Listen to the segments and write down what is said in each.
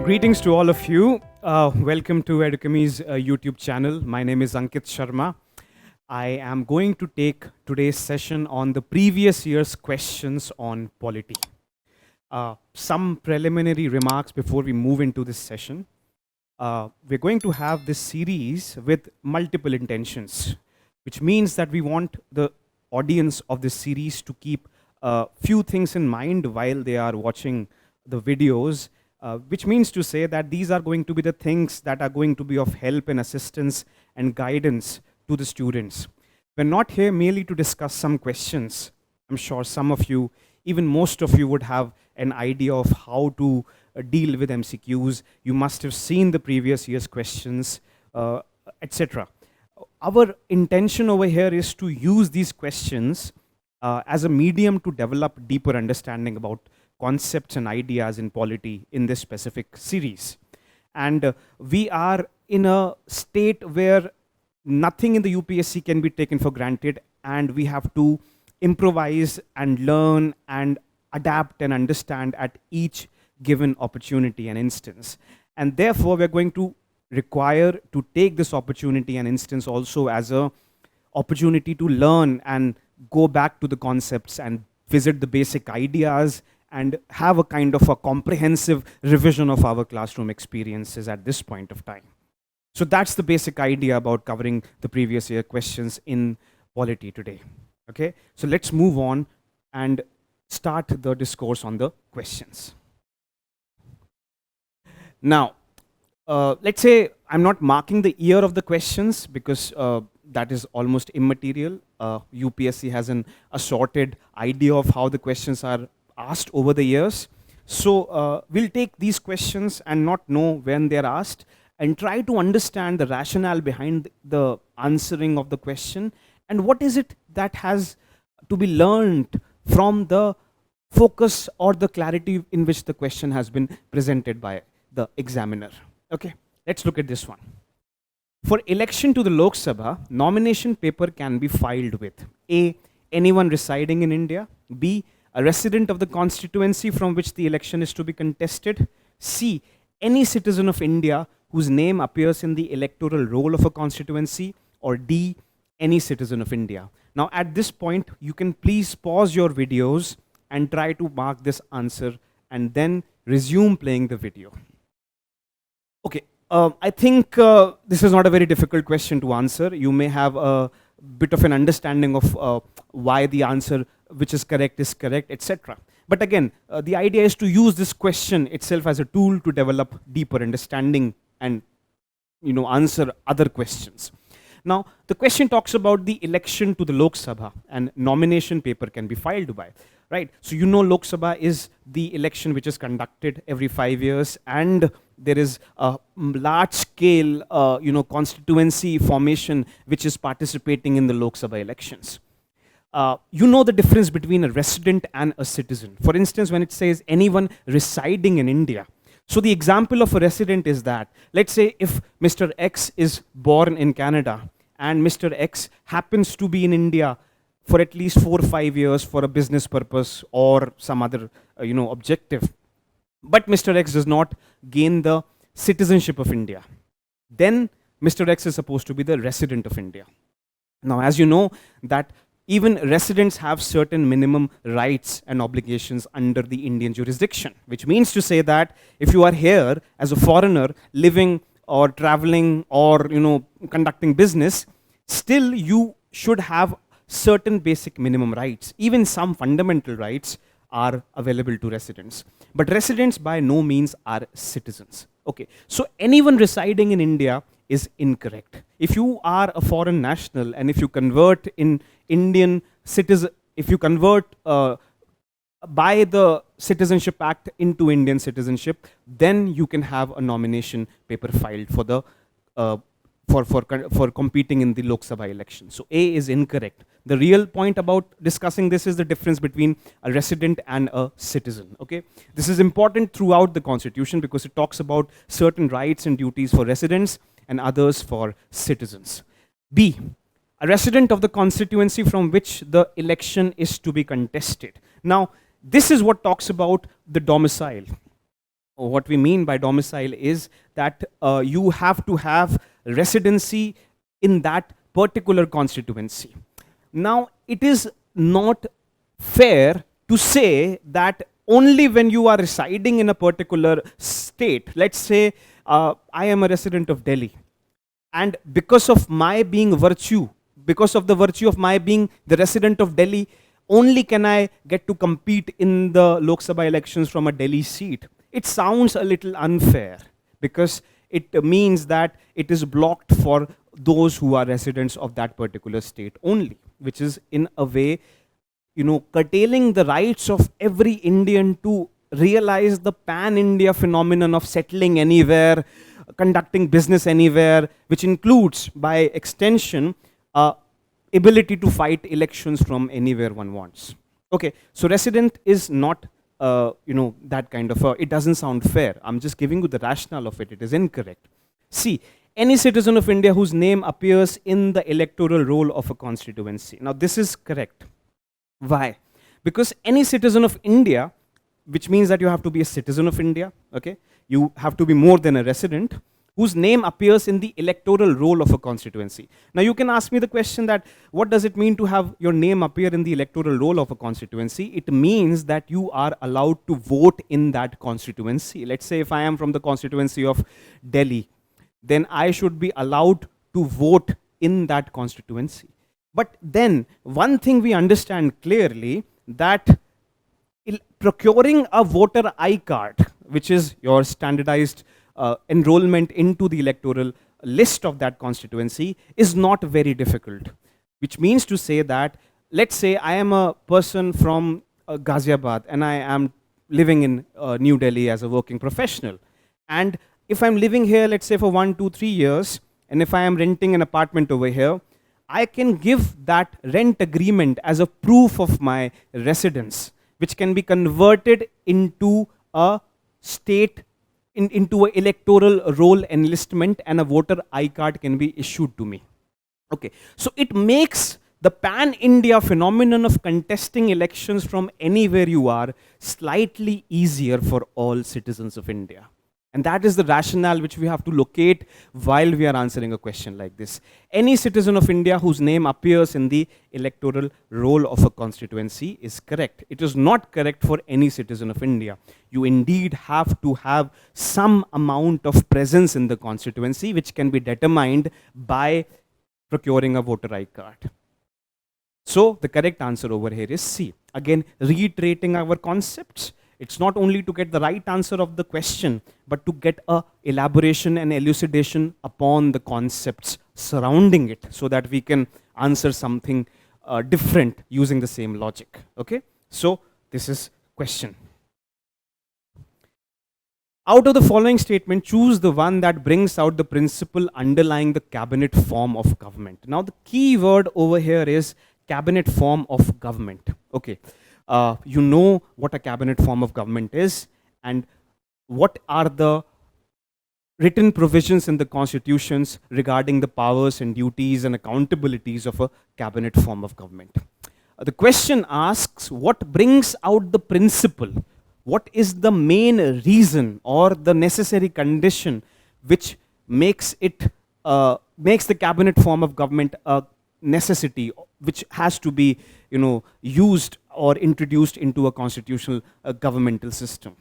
Greetings to all of you. Welcome to Edukemy's YouTube channel. My name is Ankit Sharma. I am going to take today's session on the previous year's questions on polity. Some preliminary remarks before we move into this session. We're going to have this series with multiple intentions, which means that we want the audience of this series to keep a few things in mind while they are watching the videos. Which means to say that these are going to be the things that are going to be of help and assistance and guidance to the students. We're not here merely to discuss some questions. I'm sure some of you, even most of you, would have an idea of how to deal with MCQs. You must have seen the previous year's questions, etc. Our intention over here is to use these questions as a medium to develop deeper understanding about concepts and ideas in polity in this specific series. And we are in a state where nothing in the UPSC can be taken for granted, and we have to improvise and learn and adapt and understand at each given opportunity and instance. And therefore, we're going to require to take this opportunity and instance also as an opportunity to learn and go back to the concepts and visit the basic ideas and have a kind of a comprehensive revision of our classroom experiences at this point of time. So that's the basic idea about covering the previous year questions in polity today. Okay, so let's move on and start the discourse on the questions. Now, let's say I'm not marking the year of the questions because that is almost immaterial. UPSC has an assorted idea of how the questions are asked over the years. So we'll take these questions and not know when they're asked and try to understand the rationale behind the answering of the question and what is it that has to be learned from the focus or the clarity in which the question has been presented by the examiner. Okay, let's look at this one. For election to the Lok Sabha, nomination paper can be filed with A. anyone residing in India, B. a resident of the constituency from which the election is to be contested, C. any citizen of India whose name appears in the electoral roll of a constituency, or D. any citizen of India. Now at this point, you can please pause your videos and try to mark this answer and then resume playing the video. Okay, I think this is not a very difficult question to answer. You may have a bit of an understanding of why the answer which is correct, etc. But again, the idea is to use this question itself as a tool to develop deeper understanding and answer other questions. Now, the question talks about the election to the Lok Sabha and nomination paper can be filed by, right? So Lok Sabha is the election which is conducted every 5 years, and there is a large scale constituency formation which is participating in the Lok Sabha elections. The difference between a resident and a citizen. For instance, when it says anyone residing in India. So the example of a resident is that, let's say if Mr. X is born in Canada and Mr. X happens to be in India for at least 4 or 5 years for a business purpose or some other objective. But Mr. X does not gain the citizenship of India. Then Mr. X is supposed to be the resident of India. Now, as you know, that even residents have certain minimum rights and obligations under the Indian jurisdiction, which means to say that if you are here as a foreigner living or traveling or conducting business, still you should have certain basic minimum rights. Even some fundamental rights are available to residents. But residents by no means are citizens. Okay, so anyone residing in India is incorrect. If you are a foreign national and if you convert in Indian citizen, if you convert by the Citizenship Act into Indian citizenship, then you can have a nomination paper filed for the for competing in the Lok Sabha election. So A is incorrect. The real point about discussing this is the difference between a resident and a citizen. Okay, this is important throughout the Constitution because it talks about certain rights and duties for residents and others for citizens. B, a resident of the constituency from which the election is to be contested. Now, this is what talks about the domicile. What we mean by domicile is that you have to have residency in that particular constituency. Now, it is not fair to say that only when you are residing in a particular state, let's say I am a resident of Delhi, and because of my being virtue, because of the virtue of my being the resident of Delhi, only can I get to compete in the Lok Sabha elections from a Delhi seat. It sounds a little unfair because it means that it is blocked for those who are residents of that particular state only, which is in a way, curtailing the rights of every Indian to realize the pan-India phenomenon of settling anywhere, conducting business anywhere, which includes, by extension, ability to fight elections from anywhere one wants. Okay, so resident is not, that kind of, it doesn't sound fair. I'm just giving you the rationale of it. It is incorrect. See, any citizen of India whose name appears in the electoral roll of a constituency. Now, this is correct. Why? Because any citizen of India, which means that you have to be a citizen of India, okay? You have to be more than a resident, whose name appears in the electoral roll of a constituency. Now you can ask me the question that, what does it mean to have your name appear in the electoral roll of a constituency? It means that you are allowed to vote in that constituency. Let's say if I am from the constituency of Delhi, then I should be allowed to vote in that constituency. But then, one thing we understand clearly, that procuring a voter I card, which is your standardized enrollment into the electoral list of that constituency, is not very difficult. Which means to say that, let's say I am a person from Ghaziabad and I am living in New Delhi as a working professional. And if I'm living here, let's say for 1, 2, 3 years, and if I am renting an apartment over here, I can give that rent agreement as a proof of my residence, which can be converted into a state, into an electoral roll enlistment, and a voter I card can be issued to me. Okay, so it makes the pan-India phenomenon of contesting elections from anywhere you are slightly easier for all citizens of India. And that is the rationale which we have to locate while we are answering a question like this. Any citizen of India whose name appears in the electoral roll of a constituency is correct. It is not correct for any citizen of India. You indeed have to have some amount of presence in the constituency, which can be determined by procuring a voter ID card. So the correct answer over here is C. Again, reiterating our concepts. It's not only to get the right answer of the question, but to get a elaboration and elucidation upon the concepts surrounding it, so that we can answer something different using the same logic. Okay? So this is question. Out of the following statement, choose the one that brings out the principle underlying the cabinet form of government. Now the key word over here is cabinet form of government. Okay. You know what a cabinet form of government is, and what are the written provisions in the constitutions regarding the powers and duties and accountabilities of a cabinet form of government. The question asks, what brings out the principle? What is the main reason or the necessary condition which makes it makes the cabinet form of government a necessity, which has to be used or introduced into a constitutional governmental system?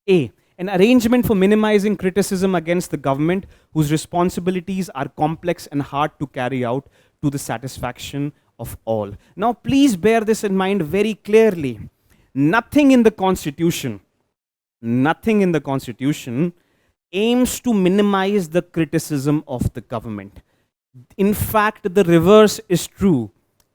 A, an arrangement for minimizing criticism against the government whose responsibilities are complex and hard to carry out to the satisfaction of all. Now please bear this in mind very clearly. Nothing in the Constitution aims to minimize the criticism of the government. In fact, the reverse is true.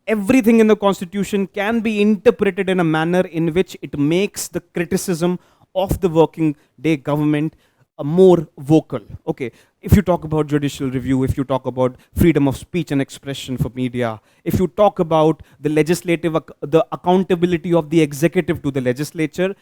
Everything in the Constitution can be interpreted in a manner in which it makes the criticism of the working day government more vocal. Okay, if you talk about judicial review, if you talk about freedom of speech and expression for media, if you talk about the legislative, the accountability of the executive to the legislature,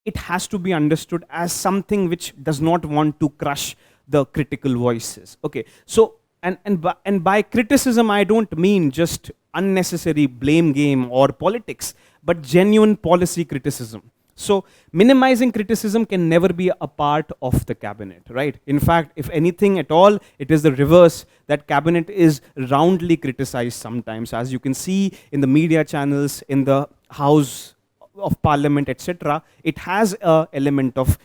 it has to be understood as something which does not want to crush the critical voices. Okay, so and by criticism, I don't mean just unnecessary blame game or politics, but genuine policy criticism. So minimizing criticism can never be a part of the cabinet, right? In fact, if anything at all, it is the reverse, that cabinet is roundly criticized sometimes, as you can see in the media channels, in the House of Parliament, etc. It has a element of,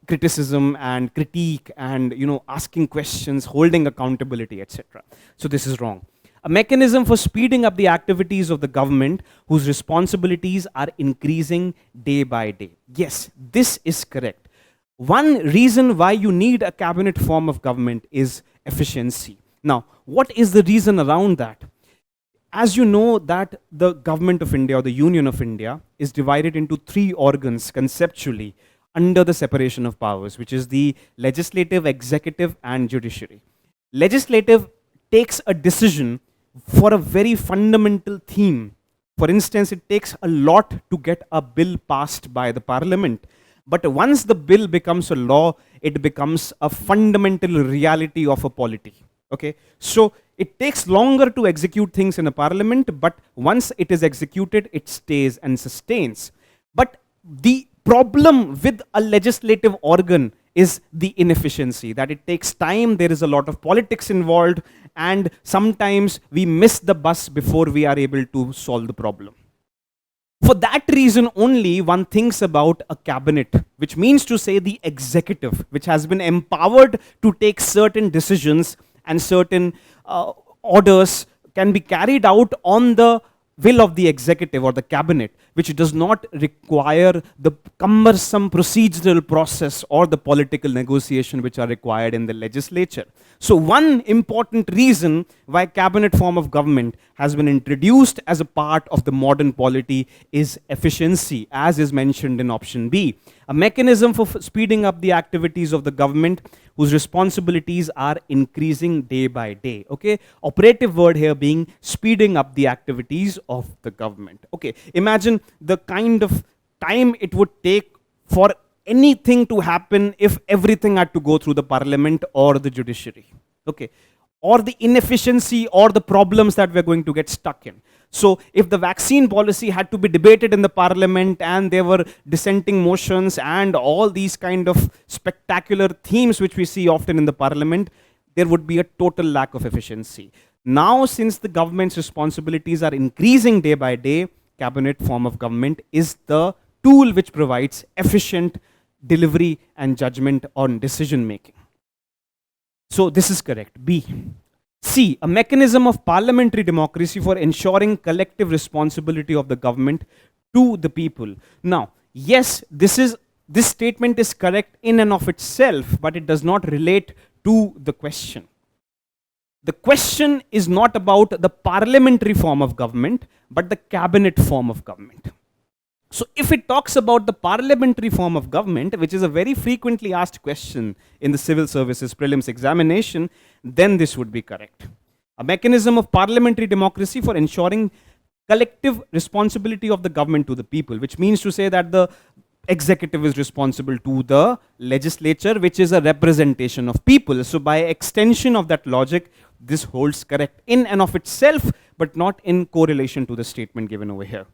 criticism and critique and, asking questions, holding accountability, etc. So this is wrong. A mechanism for speeding up the activities of the government whose responsibilities are increasing day by day. Yes, this is correct. One reason why you need a cabinet form of government is efficiency. Now, what is the reason around that? As you know that the government of India or the Union of India is divided into three organs conceptually under the separation of powers, which is the legislative, executive, and judiciary. Legislative takes a decision for a very fundamental theme. For instance, it takes a lot to get a bill passed by the parliament. But once the bill becomes a law, it becomes a fundamental reality of a polity. Okay, so it takes longer to execute things in a parliament, but once it is executed, it stays and sustains. But the problem with a legislative organ is the inefficiency, that it takes time, there is a lot of politics involved, and sometimes we miss the bus before we are able to solve the problem. For that reason only, one thinks about a cabinet, which means to say the executive, which has been empowered to take certain decisions and certain orders can be carried out on the will of the executive or the cabinet, which does not require the cumbersome procedural process or the political negotiation which are required in the legislature. So one important reason why cabinet form of government has been introduced as a part of the modern polity is efficiency, as is mentioned in option B. A mechanism for speeding up the activities of the government whose responsibilities are increasing day by day. Okay, operative word here being speeding up the activities of the government. Okay, imagine the kind of time it would take for anything to happen if everything had to go through the parliament or the judiciary. Okay, or the inefficiency or the problems that we're going to get stuck in. So if the vaccine policy had to be debated in the parliament and there were dissenting motions and all these kind of spectacular themes which we see often in the parliament, there would be a total lack of efficiency. Now, since the government's responsibilities are increasing day by day, cabinet form of government is the tool which provides efficient delivery and judgment on decision making. So this is correct. B. C. A mechanism of parliamentary democracy for ensuring collective responsibility of the government to the people. Now, yes, this statement is correct in and of itself, but it does not relate to the question. The question is not about the parliamentary form of government, but the cabinet form of government. So if it talks about the parliamentary form of government, which is a very frequently asked question in the civil services prelims examination, then this would be correct. A mechanism of parliamentary democracy for ensuring collective responsibility of the government to the people, which means to say that the executive is responsible to the legislature, which is a representation of people. So by extension of that logic, this holds correct in and of itself, but not in correlation to the statement given over here.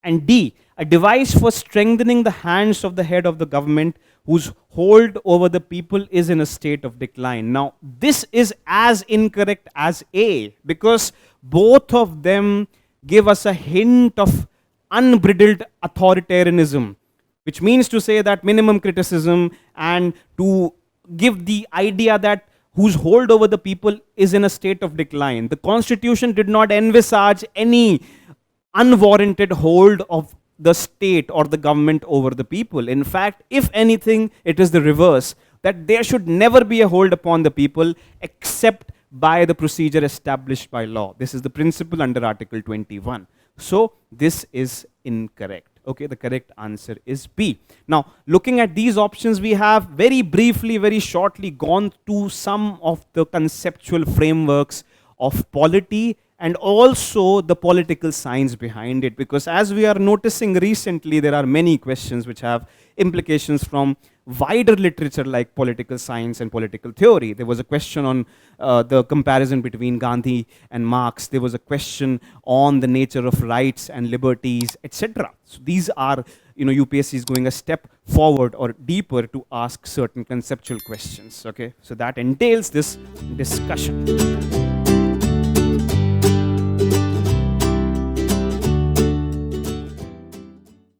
And D, a device for strengthening the hands of the head of the government whose hold over the people is in a state of decline. Now, this is as incorrect as A, because both of them give us a hint of unbridled authoritarianism, which means to say that minimum criticism and to give the idea that whose hold over the people is in a state of decline. The Constitution did not envisage any unwarranted hold of the state or the government over the people. In fact, if anything, it is the reverse, that there should never be a hold upon the people except by the procedure established by law. This is the principle under Article 21. So this is incorrect. Okay, the correct answer is B. Now, looking at these options, we have very briefly, very shortly gone to some of the conceptual frameworks of polity and also the political science behind it, because as we are noticing recently, there are many questions which have implications from wider literature like political science and political theory. There was a question on the comparison between Gandhi and Marx. There was a question on the nature of rights and liberties, etc. So these are, UPSC is going a step forward or deeper to ask certain conceptual questions. Okay, so that entails this discussion.